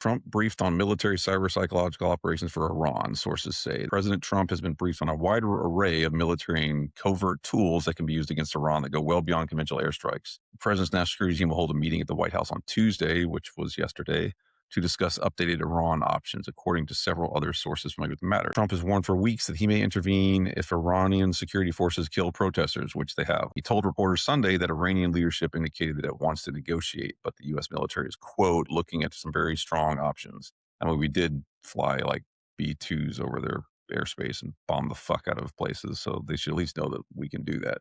Trump briefed on military cyber psychological operations for Iran, sources say. President Trump has been briefed on a wide array of military and covert tools that can be used against Iran that go well beyond conventional airstrikes. The president's national security team will hold a meeting at the White House on Tuesday, which was yesterday, to discuss updated Iran options, according to several other sources familiar with the matter. Trump has warned for weeks that he may intervene if Iranian security forces kill protesters, which they have. He told reporters Sunday that Iranian leadership indicated that it wants to negotiate, but the U.S. military is, quote, looking at some very strong options. I mean, we did fly like B-2s over their airspace and bomb the fuck out of places, so they should at least know that we can do that.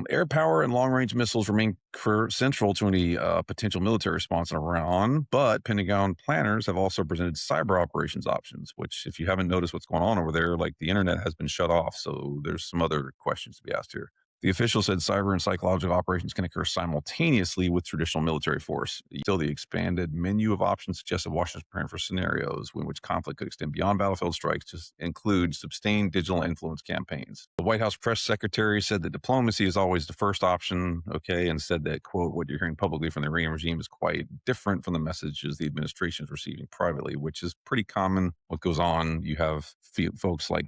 Air power and long-range missiles remain central to any potential military response in Iran, but Pentagon planners have also presented cyber operations options, which, if you haven't noticed what's going on over there, like the internet has been shut off, so there's some other questions to be asked here. The official said cyber and psychological operations can occur simultaneously with traditional military force. Still, the expanded menu of options suggests that Washington is preparing for scenarios in which conflict could extend beyond battlefield strikes to include sustained digital influence campaigns. The White House press secretary said that diplomacy is always the first option, okay, and said that, quote, what you're hearing publicly from the Iranian regime is quite different from the messages the administration is receiving privately, which is pretty common. What goes on, you have folks like,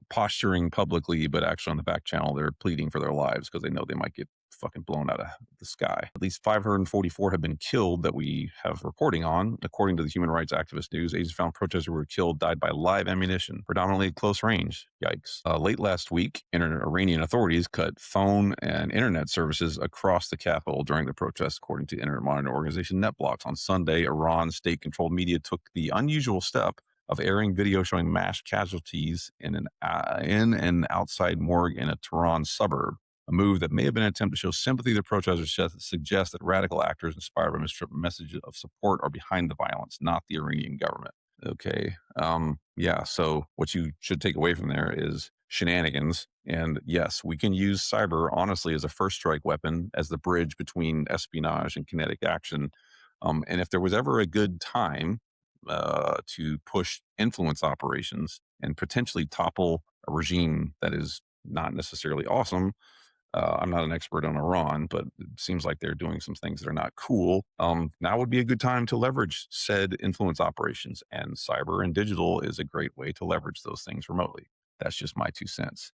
posturing publicly, but actually on the back channel, they're pleading for their lives because they know they might get fucking blown out of the sky. At least 544 have been killed that we have reporting on. According to the human rights activist news, agents found protesters who were killed died by live ammunition, predominantly at close range. Yikes. Late last week, Iranian authorities cut phone and internet services across the capital during the protests, according to internet monitoring organization NetBlocks. On Sunday, Iran's state-controlled media took the unusual step of airing video showing mass casualties in an outside morgue in a Tehran suburb, a move that may have been an attempt to show sympathy to protesters suggests that radical actors inspired by messages of support are behind the violence, not the Iranian government. Okay. Yeah. So what you should take away from there is shenanigans. And yes, we can use cyber, honestly, as a first strike weapon, as the bridge between espionage and kinetic action. And if there was ever a good time to push influence operations and potentially topple a regime that is not necessarily awesome. I'm not an expert on Iran, but it seems like they're doing some things that are not cool. Now would be a good time to leverage said influence operations, and cyber and digital is a great way to leverage those things remotely. That's just my 2 cents.